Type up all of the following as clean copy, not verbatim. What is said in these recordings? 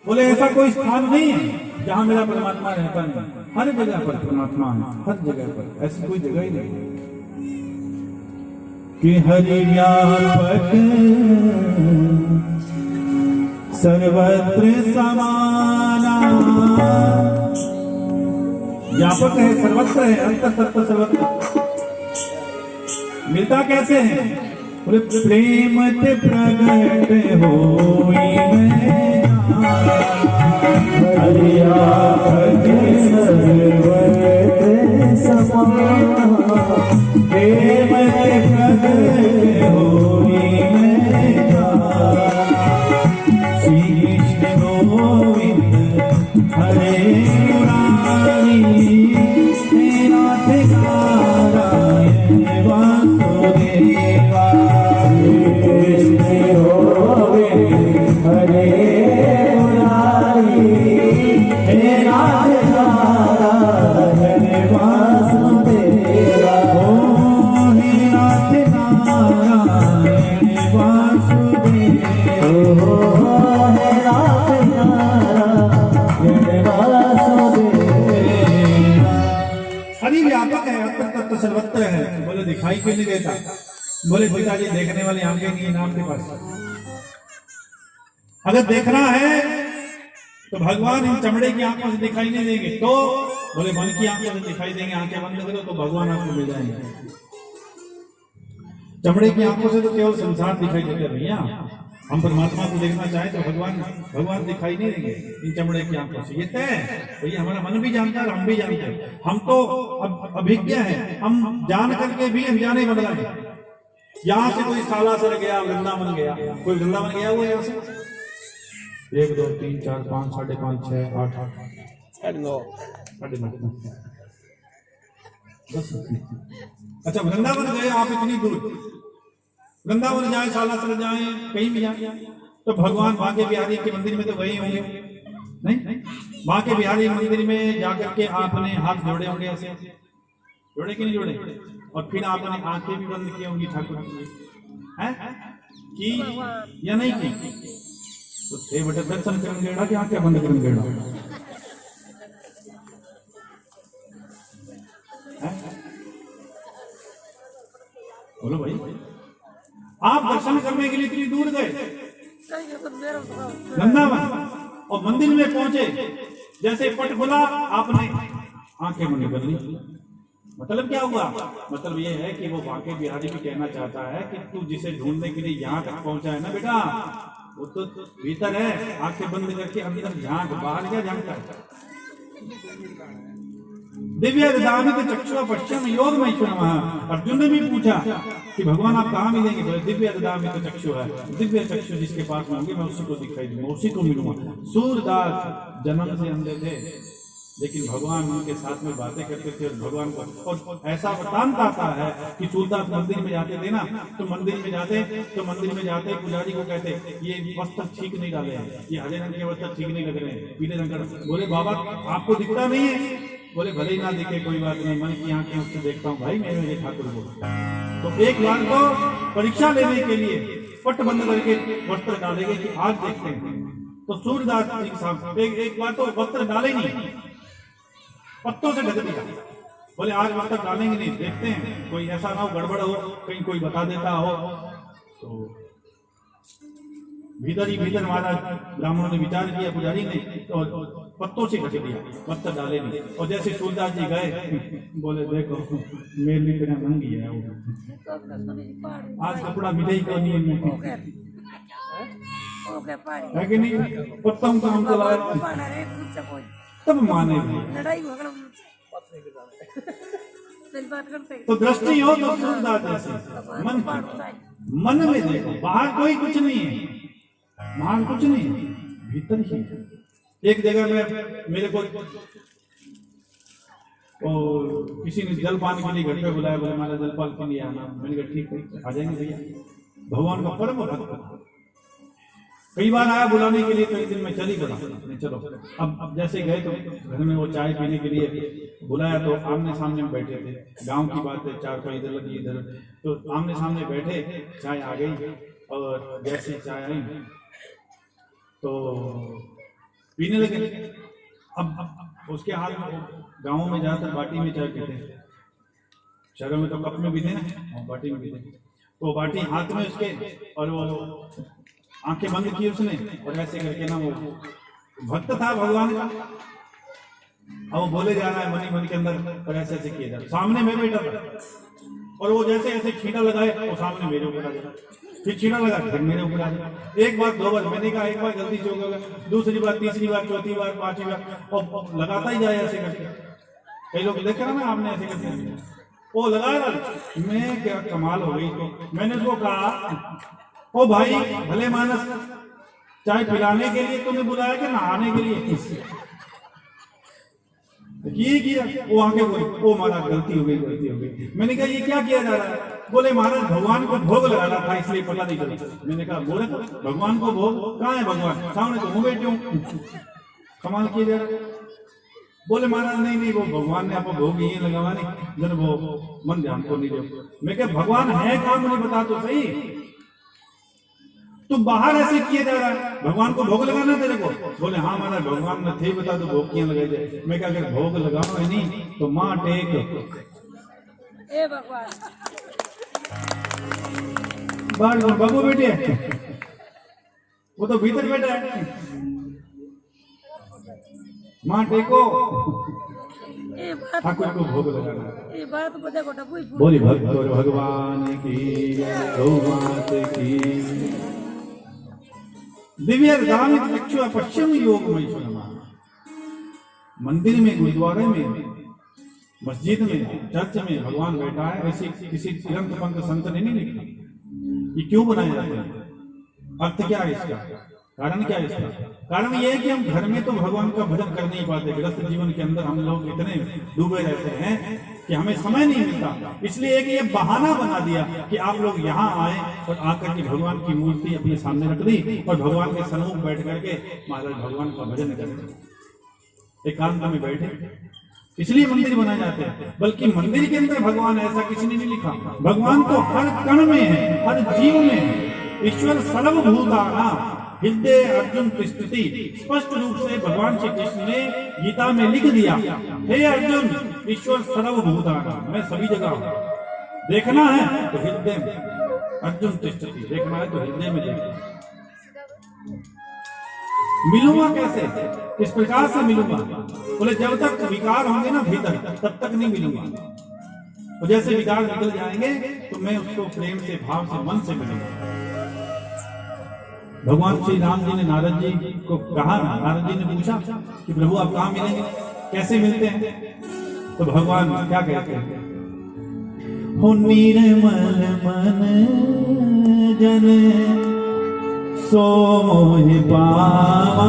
बोले ऐसा कोई स्थान नहीं है जहां मेरा परमात्मा रहता नहीं, हर जगह पर परमात्मा है, हर जगह पर, ऐसी कोई जगह ही नहीं कि हरि व्यापक सर्वत्र समाना। व्यापक है, सर्वत्र है, अंतर तत्व सर्वत्र। मिलता कैसे है? बोले प्रेम ते प्रगट होई में हरि व्यापक सर्वत्र समाना। प्रेम ते प्रगट होई में श्री कृष्ण गोविंद हरे मुरारी हे नाथ नारायण वासुदेवा। श्री कृष्ण गोविंद हरे मुरारी हे नाथ नारायण वासुदेवा। ओ हे नाथ नारायण वासुदेवा। हरि व्यापक है, अंतर तत्व सर्वत्र है। बोले दिखाई क्यों नहीं देता? बोले पिताजी देखने वाली आंखें नहीं है ना आपके पास। अगर देखना है तो भगवान इन चमड़े की आंखों से दिखाई नहीं देंगे, तो बोले मन की आंखों से दिखाई देंगे। आंखें बंद करो तो भगवान आपको मिल जाएंगे। चमड़े की आंखों से तो केवल संसार दिखाई देगा भैया। हम परमात्मा को देखना चाहें तो भगवान दिखाई नहीं देंगे इन चमड़े की आंखों से। ये तय है, तो ये हमारा मन भी जानता है और हम भी जानते हैं। हम तो अभिज्ञ हैं, हम जान करके भी अनजाने बन रहे हैं। यहाँ से कोई सालासर गया, वृंदावन गया, कोई वृंदावन गया हुआ यहाँ से 1 2 3 4 5 5.5 6 8 8 9 9 10। अच्छा वृंदावन गए आप इतनी दूर, वृंदावन जाए, सालासर जाए, कहीं भी जाए, तो भगवान बांके बिहारी के मंदिर में तो गए होंगे नहीं? बांके बिहारी मंदिर में जाकर के आपने हाथ जोड़े होंगे, ऐसे जोड़े कि नहीं जोड़े? और फिर आपने आंखें भी बंद की होंगी ठाकुर की या नहीं की? तो थे बटे दर्शन करेंगेड़ा कि आंखें बंद करेंगेड़ा? बोलो भाई, आप दर्शन करने के लिए इतनी दूर गए वृंदावन और मंदिर में पहुंचे, जैसे पट खुला आपने आंखें बंद कर ली। मतलब क्या हुआ? मतलब ये है कि वो बांके बिहारी भी कहना चाहता है कि तू जिसे ढूंढने के लिए यहाँ तक पहुंचा है ना बेटा, वो तो भीतर है। आंखें बंद करके अंदर झांक, बाहर क्या झांकता है? दिव्य ददामित चक्षुः पश्यन् योगमैश्वर नमः। अर्जुन ने भी पूछा कि भगवान आप कहाँ मिलेंगे? बोले दिव्य ददामित चक्षुः है, दिव्य चक्षु जिसके पास होंगे मैं उसी को दिखाई दूंगा, उसी को मिलूंगा। सूरदास जन्म से अंधे थे, लेकिन भगवान उनके साथ में बातें करते थे। और भगवान को और ऐसा वृतांत आता है कि सूरदास मंदिर में जाते थे ना, तो मंदिर में जाते पुजारी को कहते ये वस्त्र ठीक नहीं डाले हैं, ये हरे रंग के वस्त्र ठीक नहीं लग रहे हैं, पीले रंग का। बोले बाबा आपको दिखता नहीं है? बोले भले ही ना दिखे कोई बात नहीं, मन की आंखें उससे देखता हूँ भाई, मेरे ठाकुर को। तो एक बार को परीक्षा लेने के लिए पट बंद करके वस्त्र डालेंगे कि आज देखते हैं। तो सूरदास एक बार तो वस्त्र डाले नहीं, पत्तों से ढक दिया। बोले आज वस्त्र डालेंगे नहीं, देखते हैं कोई ऐसा ना हो गड़बड़ हो, कहीं कोई बता देता हो। तो भीतर ही भीतर महाराज ब्राह्मणों ने विचार किया, पुजारी ने, तो पत्तों से ढक दिया, वस्त्र डाले नहीं। और जैसे सूरदास जी गए, बोले देखो मेरे लिए कितना महंगी है वो, आज कपड़ा मिले ही तो नहीं है कि नहीं? पत्तों का हमको लगा तब माने तो दृष्टि हो तो सूरदास जैसे मन में देखो, बाहर कोई कुछ नहीं है, बाहर कुछ नहीं, भीतर ही। एक जगह में मेरे को किसी ने जलपान के लिए घर पे बुलाया, बोला हमारा जलपान के लिए आना। मैंने कहा ठीक है आ जाएंगे भैया, भगवान का परम भक्त। कई बार आया बुलाने के लिए, तो एक दिन मैं चल ही पड़ा, चलो। अब जैसे गए तो घर में वो चाय पीने के लिए बुलाया, तो आमने सामने में बैठे थे। गांव की बात है, चार पाई इधर लगी इधर, तो आमने सामने बैठे, चाय आ गई। और जैसे चाय आई तो पीने लगे। अब उसके हाथ में, गाँव में जाकर बाटी में चाय पीते हैं, शहरों में तो कप में पीते हैं, बाटी में पीते हैं। तो बाटी हाथ में उसके, और वो आंखें बंद की उसने, और ऐसे करके ना, वो भक्त था भगवान का, अब वो बोले जा रहा है मनी मन के अंदर, और ऐसे ऐसे किया जा रहा। सामने मैं बैठा था, और वो जैसे ऐसे छींटा लगाए, वो सामने मेरे ऊपर आ गया, फिर छींटा लगा, फिर मेरे ऊपर आ गया। एक बार, दो बार, मैंने कहा एक बार गलती से हो गया, दूसरी बार, तीसरी बार, चौथी बार, पांचवी बार, और लगाता ही जाए ऐसे करके। कई लोग देख रहे ना आपने ऐसे करके, वो लगा रहा। मैं क्या कमाल हो गई, तो मैंने उसको कहा, ओ भाई भले मानस, चाय पिलाने के लिए तुम्हें बुलाया कि नहाने के लिए? ये किया। वो आगे बोले, ओ महाराज गलती हो गई, गलती हो गई। मैंने कहा ये क्या किया जा रहा है? बोले महाराज भगवान को भोग लगाना था, इसलिए पता नहीं चला। मैंने कहा बोले भगवान को भोग कहाँ है? भगवान सामने तो मुँह बैठे हूँ, कमाल किया जा रहा है। बोले महाराज नहीं नहीं, वो भगवान ने आपको भोग ये लगवाने, जन वो मन ध्यान को नहीं दो। मैं क्या भगवान है कहाँ, मुझे बता तो सही। तो बाहर ऐसे किया जा रहा है, भगवान को भोग लगाना तेरे को? बोले हाँ महाराज भगवान ने थे, बता तो भोग क्यों लगाए जाए? मैं क्या, अगर भोग लगाओ है नहीं तो माँ टेक ए भगवान बाहर बाबू बेटे है, वो तो भीतर बैठा है, माँ टेको, ठाकुर को भोग लगाना। बोली भक्त और भगवान की, गौ मात की। दिव्य दामित चक्षु पश्चिम योग में, मंदिर में, गुरुद्वारे में, मस्जिद में, चर्च में भगवान बैठा है, ऐसे किसी ग्रंथ पंथ संत ने नहीं लिखा। ये क्यों बनाया जाता है? अर्थ क्या है इसका? कारण क्या है इसका? कारण ये है कि हम घर में तो भगवान का भजन कर नहीं पाते, गृहस्थ जीवन के अंदर हम लोग इतने डूबे रहते हैं कि हमें समय नहीं मिलता। इसलिए एक ये बहाना बना दिया कि आप लोग यहाँ आए और आकर के भगवान की मूर्ति अपने सामने रख दी और भगवान के सन्मुख बैठ करके महाराज भगवान का भजन करें, एकांत में बैठे। इसलिए मंदिर बनाए जाते हैं। बल्कि मंदिर के अंदर भगवान ऐसा किसी ने नहीं लिखा। भगवान तो हर कण में है, हर जीव में है। ईश्वर सर्वभूतानां हृदय अर्जुन तिष्ठति, स्पष्ट रूप से भगवान श्री कृष्ण ने गीता में लिख दिया, हे अर्जुन ईश्वर सर्वभूतानां, मैं सभी जगह हूं। देखना है तो हृदय में, अर्जुन तिष्ठति, देखना है तो हृदय में देखना। मिलूंगा कैसे? किस प्रकार से मिलूंगा? बोले जब तक विकार होंगे ना भीतर, तब तक नहीं मिलूंगा। और जैसे विकार निकल जाएंगे तो मैं उसको प्रेम से, भाव से, मन से मिलूंगा। भगवान श्री राम जी ने नारद जी को कहा, नारद जी ने पूछा कि प्रभु आप कहाँ मिलेंगे, कैसे मिलते हैं? तो भगवान क्या कहते हैं? हो निर्मल मन जन सो मोहि पावा,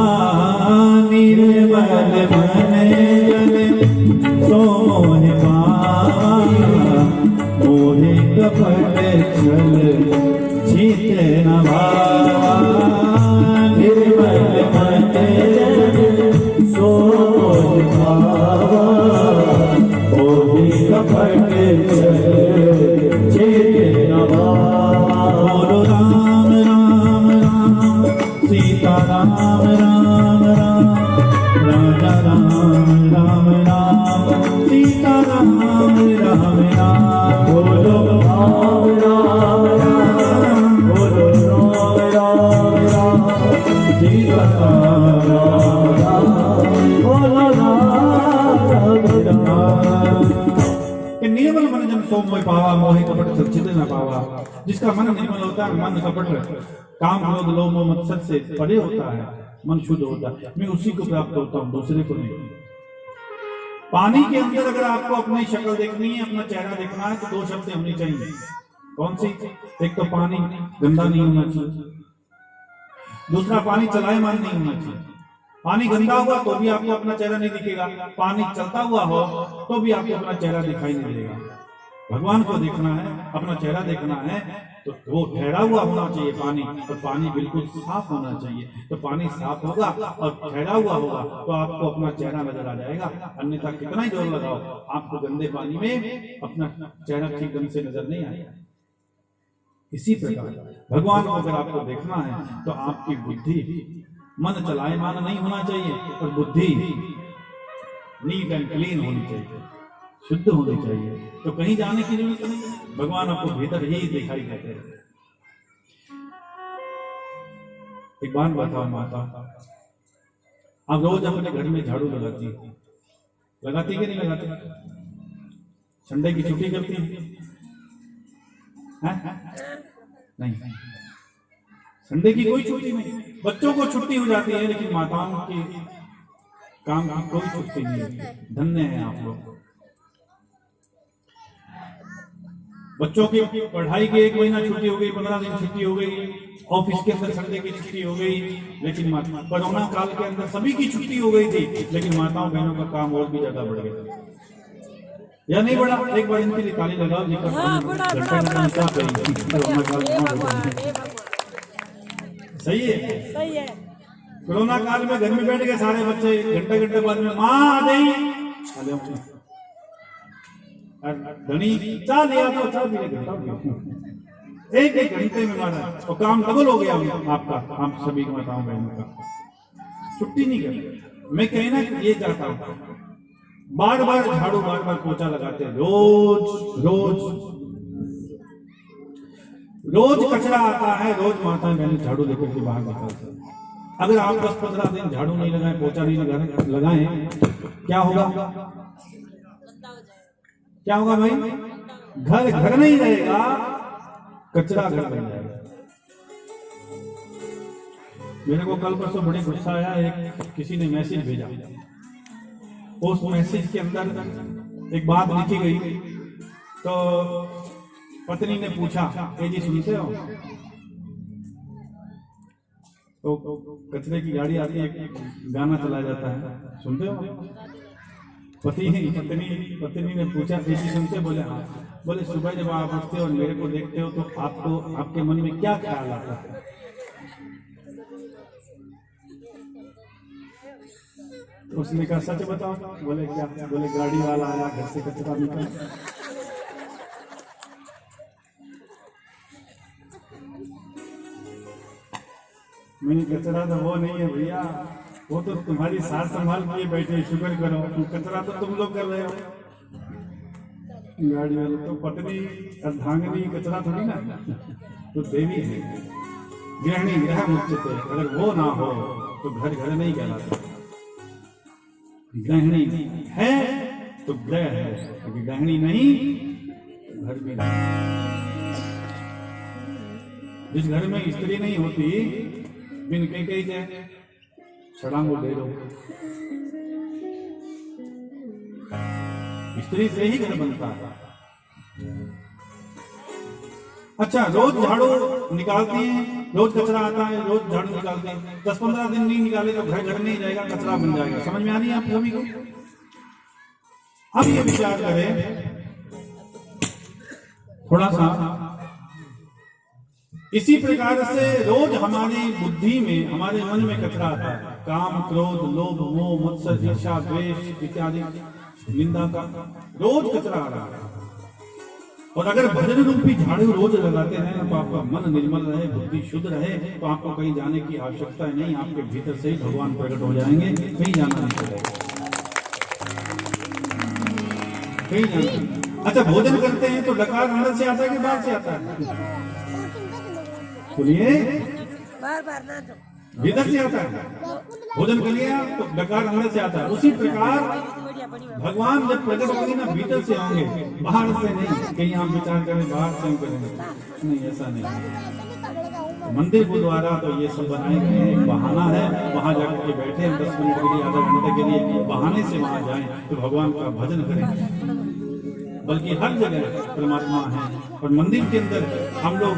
निर्मल मन जन सो मोहि पावा, मोहि कपट छल छित न भावा, निर्मल मन जन सो मोहि पावा, मोहि कपट छल छित न भावा। बोलो राम राम राम सीता राम राम राम, राजा राम राम राम सीता राम राम राम। बोलो राम राम राम, बोलो राम राम राम सीता राम राम, बोलो राम राम। निर्मल मन जन सो मोहि पावा, मोहि कपट छल छित न पावा। जिसका मन निर्मल होता है, मन कपट, काम, क्रोध, लोभ, मोह, मत्सर से परे होता है, मन शुद्ध होता है, मैं उसी को प्राप्त होता हूँ, दूसरे को नहीं। पानी के अंदर अगर आपको अपनी शक्ल देखनी है, अपना चेहरा देखना है, तो दो शब्द होनी चाहिए। कौन सी? एक तो पानी गंदा नहीं होना चाहिए, दूसरा पानी चलायमान नहीं होना चाहिए। पानी गंदा हुआ तो भी आपको अपना चेहरा नहीं दिखेगा, पानी चलता हुआ हो तो भी आपको अपना चेहरा दिखाई नहीं देगा। भगवान को देखना है, अपना चेहरा देखना है, तो वो ठहरा हुआ होना चाहिए पानी, और पानी बिल्कुल साफ होना चाहिए। तो पानी साफ होगा और ठहरा हुआ होगा तो आपको अपना चेहरा नजर आ जाएगा। अन्यथा कितना ही जोर लगाओ, आपको गंदे पानी में अपना चेहरा ठीक ढंग से नजर नहीं आएगा। इसी प्रकार भगवान को अगर आपको देखना है तो आपकी बुद्धि मन चलायमान नहीं होना चाहिए और बुद्धि नीट एंड क्लीन होनी चाहिए, शुद्ध होनी चाहिए। तो कहीं जाने की जरूरत नहीं, भगवान आपको भीतर ही दिखाई देते हैं। एक बात बताओ माता, आप रोज अपने घर में झाड़ू लगाती कि नहीं लगाती? संडे की छुट्टी करती है? नहीं, संडे की कोई छुट्टी नहीं। बच्चों को छुट्टी हो जाती है लेकिन माताओं की काम की कोई छुट्टी नहीं होती। धन्य है आप लोग। बच्चों की पढ़ाई की 1 महीना छुट्टी हो गई, 15 दिन छुट्टी हो गई, ऑफिस के अंदर संडे की छुट्टी हो गई, लेकिन कोरोना काल के अंदर सभी की छुट्टी हो गई थी, लेकिन माताओं बहनों का काम और भी ज्यादा बढ़ गया। या नहीं बढ़ा? एक बार इनके लिए ताली लगाओ जी। सही है, सही है। कोरोना काल में घर में बैठ गए सारे बच्चे, घंटे बाद में माँ आ गई, धनी चाह लिया तो चाह भी एक घंटे में मारा और काम डबल हो गया आपका, आप सभी माताओं बहनों का। छुट्टी नहीं करते। मैं कहना ये चाहता हूँ, बार बार झाड़ू, बार बार पोछा लगाते हैं, रोज कचरा आता है, रोज माताएं बहनें झाड़ू लेकर के बाहर निकलते हैं। अगर आप 10-15 दिन झाड़ू नहीं लगाए, पोछा नहीं लगाए, क्या होगा? क्या होगा भाई? घर नहीं रहेगा, कचरा घर बन जाएगा। मेरे को कल परसों बड़े गुस्सा आया, एक किसी ने मैसेज भेजा, उस मैसेज के अंदर एक बात लिखी गई। तो पत्नी ने पूछा, ए जी सुनते हो? तो कचरे की गाड़ी आती है, गाना चला जाता है, सुनते हो? पत्नी ने पूछा, ए जी सुनते? बोले हाँ। बोले सुबह जब आप उठते हो और मेरे को देखते हो तो आपको, आपके मन में क्या ख्याल आता है? तो उसने कहा सच बताओ। बोले क्या? बोले गाड़ी वाला आया, घर से कचरा निकल। मैंने कचरा तो वो नहीं है भैया, वो तो तुम्हारी सास संभाल के बैठे, शुक्र करो। कचरा तो तुम लोग कर रहे हो। गाड़ी वाले तो पत्नी अर्धांगिनी कचरा थोड़ी ना, तो देवी है, गृहिणी ग्रह मुच्यते। अगर वो ना हो तो घर नहीं कहलाता। गृहिणी है तो ग्रह है, अगर गृहिणी नहीं घर भी नहीं। जिस घर में स्त्री नहीं होती, बिन कही जाए छड़ांगो ले लो। स्त्री से ही घर बनता है। अच्छा, रोज झाड़ू निकालती हैं, रोज कचरा आता है, रोज झाड़ू निकालते हैं। 10-15 दिन नहीं निकाले तो घर नहीं जाएगा, कचरा बन जाएगा। समझ में आ रही है आप सभी को? अब ये विचार करें थोड़ा सा, इसी प्रकार से रोज हमारी बुद्धि में, हमारे मन में कचरा आता है। काम, क्रोध, लोभ, मोह, मत्सर, ईर्ष्या, द्वेष इत्यादि, निंदा का रोज कचरा आ रहा है। और अगर भजन रूपी झाड़ू रोज लगाते हैं तो आपका मन निर्मल रहे, बुद्धि शुद्ध रहे, तो आपको कहीं जाने की आवश्यकता नहीं। आपके भीतर से ही भगवान प्रकट हो जाएंगे, कहीं जाना नहीं पड़ेगा, कहीं जाना। अच्छा, भोजन करते हैं तो डकार अंदर से आता है कि बाहर से आता है? सुनिए, बार ना तो भीतर से आता है। भोजन कर लिया तो डकार अंदर से आता है। उसी प्रकार भगवान जब प्रकट होंगे ना, भीतर से होंगे, बाहर से नहीं। कहीं आप विचार करें बाहर से हम करेंगे, नहीं, ऐसा नहीं। मंदिर गुरुद्वारा तो ये सब बनाए गए हैं, बहाना है। वहां जाकर के बैठे हम 10 मिनट के लिए, आधा घंटे के लिए, बहाने से वहां जाएं तो भगवान का भजन करें। बल्कि हर जगह परमात्मा है। और मंदिर के अंदर हम लोग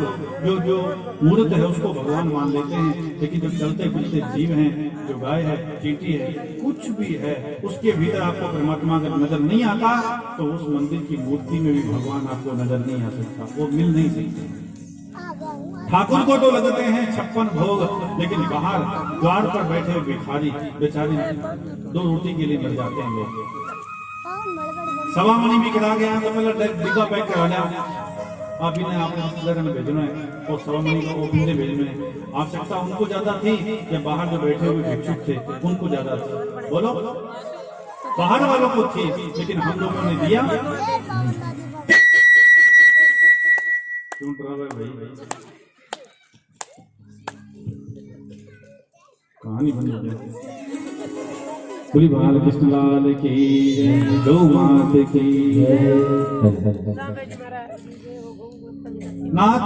जो मूर्त है उसको भगवान मान लेते हैं, लेकिन जो चलते फिरते जीव हैं, जो गाय है, चींटी है, कुछ भी है, उसके भीतर आपको परमात्मा अगर नजर नहीं आता तो उस मंदिर की मूर्ति में भी भगवान आपको नजर नहीं आ सकता, वो मिल नहीं सकते। ठाकुर को तो लगते हैं 56 भोग, लेकिन बाहर द्वार पर बैठे भिखारी बेचारे 2 रोटी के लिए मर जाते हैं लोग। सवा मनी भी करा गया तो पहले डिब्बा पैक करा लिया, आप इन्हें आपने रिश्तेदार में भेजना है और सवा मनी को वो भेजने आवश्यकता उनको ज्यादा थी या बाहर जो बैठे हुए भिक्षुक थे उनको ज्यादा थी? बोलो। बाहर वालों को थी, लेकिन हम लोगों ने दिया क्यों? भाई कहानी बनी है। बोली बाल कृष्ण लाल की जय, गौ मात की जय। नाथ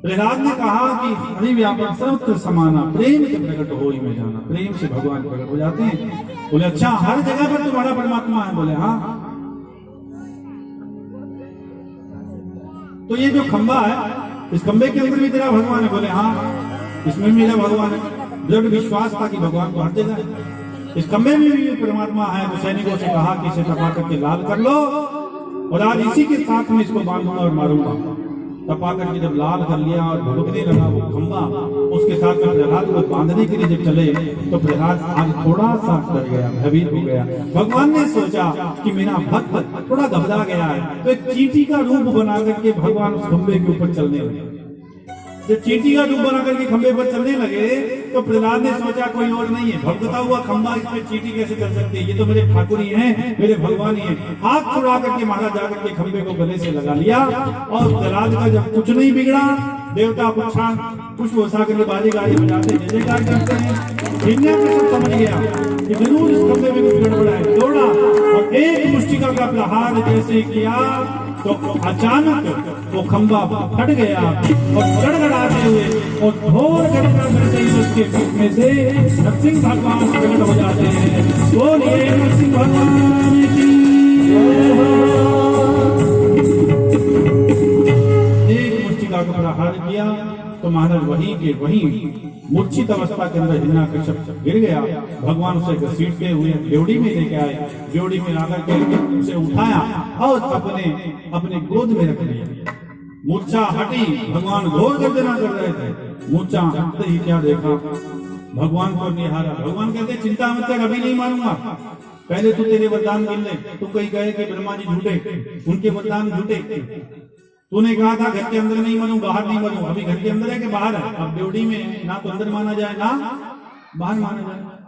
प्रहलाद ने कहा कि हरि व्यापक सर्वत्र समाना, प्रेम के प्रकट हो ही में जाना। प्रेम से भगवान प्रकट हो जाते हैं। बोले अच्छा, हर जगह पर तुम्हारा परमात्मा है? बोले हाँ। तो ये जो खंबा है, इस खंबे के अंदर भी तेरा भगवान है? बोले हाँ, इसमें भी मेरा भगवान है। दृढ़ विश्वास था कि भगवान तो हर जगह है। इस खंबे में भी परमात्मा है। तो सैनिकों से कहा कि इसे तपा करके लाल कर लो और आज इसी के साथ में इसको बांधूंगा और मारूंगा। तपा करके जब लाल कर लिया और भड़कने लगा वो खंबा, उसके साथ में प्रहलाद को बांधने के लिए जब चले तो प्रहलाद आज थोड़ा सा डर गया, भयभीत हो गया। भगवान ने सोचा कि मेरा भक्त थोड़ा घबरा गया है, तो एक चींटी का रूप बना करके भगवान उस खंबे के ऊपर चलने लगे। जब चींटी का रूप बना करके खंबे पर चलने लगे तो प्रहलाद ने सोचा कोई और नहीं है, भगता हुआ खंबा, इसमें चींटी कैसे चल सकती है? ये तो मेरे ठाकुर ही हैं, मेरे भगवान ही हैं। हाथ छुड़ा करके महाराज जाकर के खंबे को गले से लगा लिया और प्रहलाद का जब कुछ नहीं बिगड़ा, देवता पुष्प वर्षा करके बाजी गाड़ी बजाते जय जयकार करते हैं। हिरण्याकश्यप समझ गया कि जरूर इस खंबे में कुछ गड़बड़ है, दौड़ा और एक मुष्टिका का प्रहार जैसे किया तो अचानक वो खंबा फट गया और गड़गड़ाते हुए और ढोल करते ही उसके बीच में से नरसिंह भगवान प्रकट हो जाते हैं। बोलिए नरसिंह भगवान की। एक मुष्टिका का प्रहार किया तो महाराज वहीं के वहीं मूर्छित अवस्था के अंदर हिरण्याकश्यप गिर गया। भगवान उसे घसीटते हुए ड्योढ़ी में लेके आए, ड्योढ़ी में लाकर के उसे उठाया और अपने गोद में रख लिया। मूर्छा हटी, भगवान घोर गर्जना कर रहे थे। मूर्छा हटते ही क्या देखा, भगवान को निहारा। भगवान कहते चिंता मत कर, अभी नहीं मारूंगा, पहले तू तेरे वरदान मिल ले। तू कहीं कहे कि ब्रह्मा जी झूठे, उनके वरदान झूठे। तूने कहा था घर के अंदर नहीं मरूं, बाहर नहीं मरूं, अभी घर के अंदर है कि बाहर है? अब ड्योढ़ी में ना तो अंदर माना जाए ना बाहर माना जाए।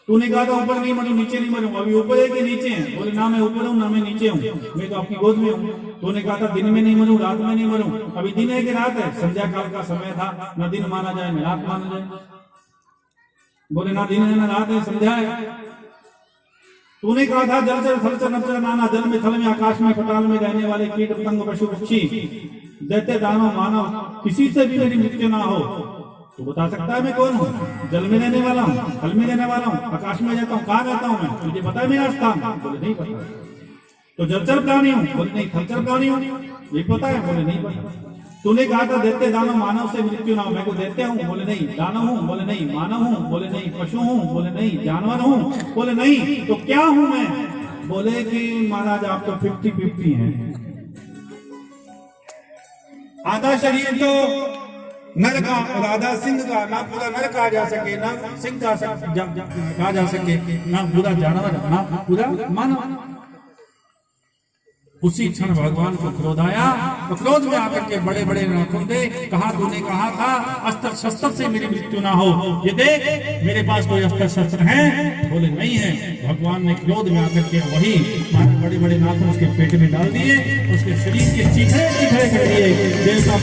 तूने कहा था ऊपर नहीं मरूं, नीचे नहीं मरूं, अभी ऊपर है कि नीचे है? बोले ना मैं ऊपर हूँ ना मैं नीचे हूँ, मैं तो आपकी गोद में हूँ। तूने कहा था दिन में नहीं मरूं, रात में नहीं मरूं, अभी दिन है कि रात है? संध्या काल का समय था, न दिन माना जाए न रात माना जाए। बोले ना दिन है ना रात है, संध्या है। तूने कहा था जल जल थल चल नचल नाना, जल में थल में आकाश में पताल में रहने वाले कीट पतंग पशु पक्षी दैत्य दानव मानव किसी से भी मेरी मृत्यु ना हो। तू बता सकता है मैं कौन हूँ? जल में रहने वाला हूँ, थल में रहने वाला हूँ, आकाश में रहता हूँ, कहाँ रहता हूँ मैं? तुझे पता है मेरा स्थान? बोले नहीं पता। तो जलचर प्राणी हूँ? बोले नहीं। थलचर प्राणी हूँ? ये पता है? बोले नहीं पता। तूने कहा था दैत्य दानव मानव से मृत्यु ना हो, मैं को दैत्य हूँ? बोले नहीं। दानव हूँ? बोले नहीं। मानव हूँ? बोले नहीं। पशु हूँ? बोले नहीं। जानवर हूँ? बोले नहीं। तो क्या हूँ मैं? बोले कि महाराज आप तो 50-50 हैं। आधा शरीर तो नर का और आधा सिंह का, ना पूरा नर कहा जा सके ना सिंह कहा जा सके, ना पूरा जानवर ना पूरा मानव। उसी क्षण भगवान को क्रोध आया तो क्रोध में आकर के बड़े बड़े नाखून दे कहा, तूने कहा था अस्त्र शस्त्र से मेरी मृत्यु ना हो, ये देख मेरे पास कोई अस्त्र शस्त्र है? बोले नहीं है। भगवान ने क्रोध में आकर के वही बड़े बड़े नाखून उसके पेट में डाल दिए, उसके शरीर के चीखड़े चीखड़े कर दिए। देवता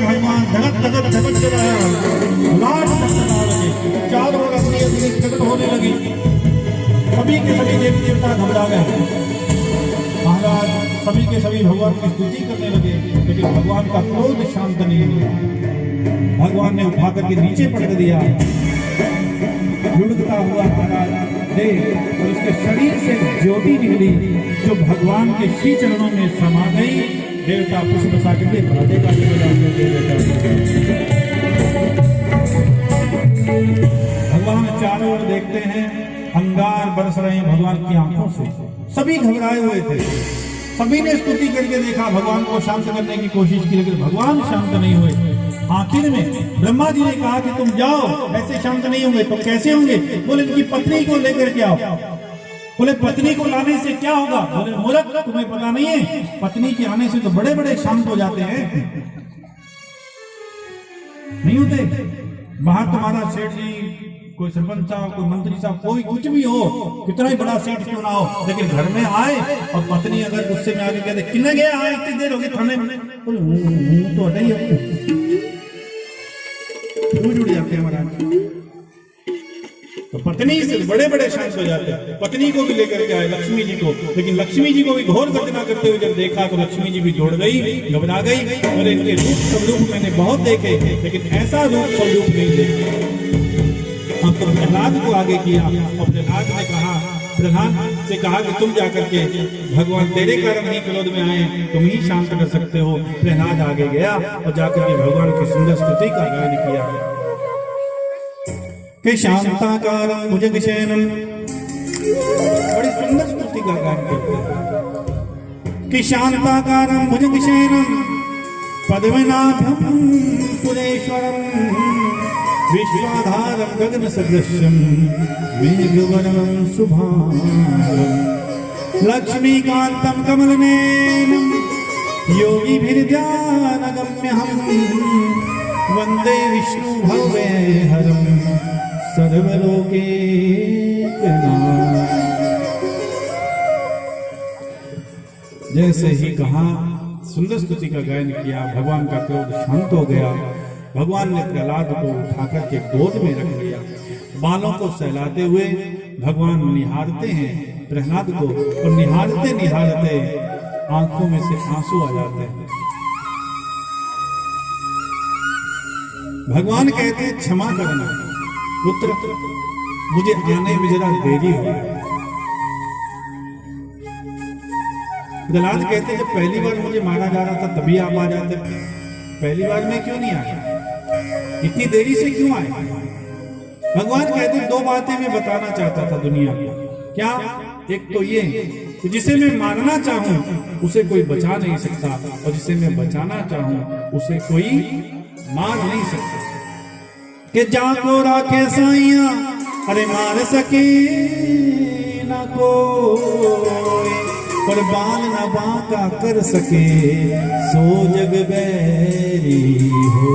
भगवान धगत धगत धगत चारों ओर प्रकट होने लगी। सभी के सभी देवी देवता घबरा गए। महाराज सभी के सभी भगवान की स्तुति करने लगे, लेकिन भगवान का क्रोध शांत नहीं हुआ। भगवान ने उठा करके नीचे पटक दिया। लुढ़कता हुआ महाराज देख और उसके शरीर से ज्योति निकली जो भगवान के श्री चरणों में समा गई। देवता पुष्प बसा करके भराते का भगवान चारों ओर देखते हैं, अंगार बरस रहे हैं भगवान की आंखों से। सभी घबराए हुए थे, सभी ने स्तुति करके देखा, भगवान को शांत करने की कोशिश की, लेकिन भगवान शांत नहीं हुए। आखिर में ब्रह्मा जी ने कहा कि तुम जाओ, ऐसे शांत नहीं होंगे तो कैसे होंगे? बोले इनकी पत्नी को लेकर के आओ। बोले पत्नी को लाने से क्या होगा? बोले मूर्ख, तुम्हें पता नहीं है, पत्नी के आने से तो बड़े बड़े शांत हो जाते हैं, नहीं होते। बाहर तुम्हारा सेठ जी, कोई सरपंच साहब, कोई मंत्री साहब, कोई कुछ भी हो, कितना ही बड़ा सेठ क्यों ना हो, लेकिन घर में आए और पत्नी अगर गुस्से में आके कहते किन्ने गया है, इतनी देर हो गई थाने में, तो हटा ही जुड़ जाते हैं महाराज। तो पत्नी से बड़े बड़े शांत हो जाते हैं। पत्नी को भी लेकर के आए लक्ष्मी जी को, लेकिन लक्ष्मी जी को भी घोर गर्जना करते हुए जब देखा तो लक्ष्मी जी भी दौड़ गई, घबरा गई। और इनके रूप स्वरूप मैंने बहुत देखे, लेकिन ऐसा रूप स्वरूप नहीं देखे। हम तो प्रहलाद को आगे किया और प्रहलाद ने कहा, प्रहलाद से कहा कि तुम जाकर के भगवान तेरे कारण ही क्रोध में आए, तुम ही शांत कर सकते हो। प्रहलाद आगे गया और जाकर के भगवान की सुंदर स्तुति का गायन किया कि शांताकारं भुजगशयनं, बड़ी सुंदर स्तुति का गायन करते हैं कि शांताकारं भुजगशयनं पद्मनाभं सुरेश्वरं विश्वाधारं गगनसदृशं मेघवर्णं शुभांगं लक्ष्मीकान्तं कमलनयनं योगिभिर्ध्यानगम्यहं वन्दे विष्णु भव्यहरं सर्वलोकैकनाथं। जैसे ही कहा, सुंदर स्तुति का गायन किया, भगवान का क्रोध शांत हो गया। भगवान ने प्रहलाद को उठाकर के गोद में रख लिया। बालों को सहलाते हुए भगवान निहारते हैं प्रहलाद को, और निहारते निहारते आंखों में से आंसू आ जाते हैं। भगवान कहते हैं क्षमा करना पुत्र, मुझे आने में जरा देरी हो गई। प्रहलाद कहते हैं जब पहली बार मुझे मारा जा रहा था तभी आप आ जाते, पहली बार में क्यों नहीं आया, इतनी देरी से क्यों आए? भगवान कहते हैं दो बातें मैं बताना चाहता था दुनिया को। क्या? एक तो ये कि जिसे मैं मारना चाहूं उसे कोई बचा नहीं सकता, और जिसे मैं बचाना चाहूं उसे कोई मार नहीं सकता। कि जाको राखे साइया, अरे मार सके ना कोई, पर बाल न बांका कर सके सो जग बैरी हो।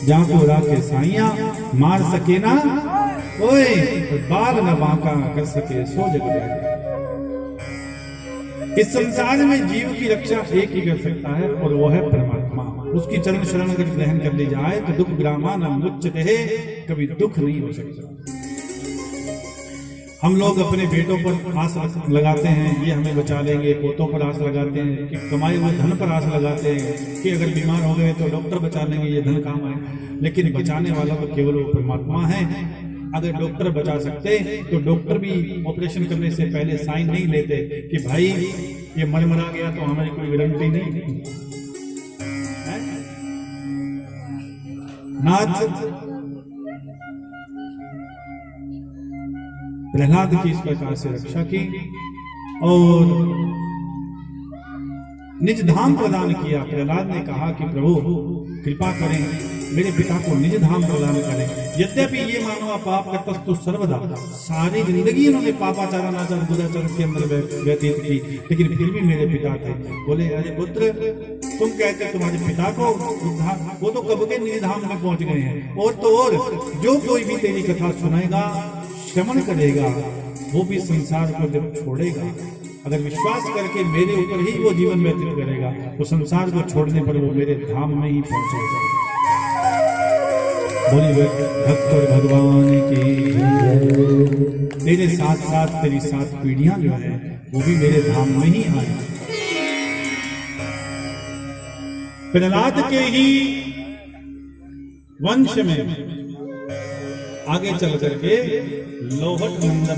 जाको राखे साइया, मार सके ना कोई, पर बाल न बांका कर सके सो जग बैरी। इस संसार में जीव की रक्षा एक ही कर सकता है, और वो है परमात्मा। उसकी चरण शरण अगर ग्रहण कर ली जाए तो दुख ग्रामान मुच्यते है, कभी दुख नहीं हो सकता। हम लोग अपने बेटों पर आस लगाते हैं, ये हमें बचा लेंगे, पोतों पर आस लगाते हैं, कि कमाए हुए धन पर आस लगाते हैं कि अगर बीमार हो गए तो डॉक्टर बचा लेंगे, ये धन काम आए। लेकिन बचाने वाला तो केवल वो परमात्मा है। अगर डॉक्टर बचा सकते तो डॉक्टर भी ऑपरेशन करने से पहले साइन नहीं लेते कि भाई ये मरा गया तो हमारी कोई गारंटी नहीं। नाथ प्रहलाद की इस प्रकार से रक्षा की और निज धाम प्रदान किया। प्रहलाद ने कहा कि प्रभु कृपा करें, मेरे पिता को निज धाम प्रदान करें। यद्यपि ये मानवा पाप करतस्तु सर्वदा, सारी जिंदगी इन्होंने पापाचार अनाचार दुराचार के अंदर व्यतीत की, लेकिन फिर भी मेरे पिता थे। बोले अरे पुत्र, तुम कहते तुम्हारे पिता को वो तो कब के निज धाम में पहुंच गए हैं, और तो और जो कोई भी तेरी कथा सुनेगा, श्रवण करेगा, वो भी संसार को जब छोड़ेगा, अगर विश्वास करके मेरे ऊपर ही वो जीवन व्यतीत करेगा, तो संसार को छोड़ने पर वो मेरे धाम में ही पहुंचेगा। बोली भक्त और भगवान की तेरे साथ साथ तेरी 7 पीढ़ियां जो है वो भी मेरे धाम में ही आए। प्रहलाद के ही वंश में आगे चल करके लोहट नंदन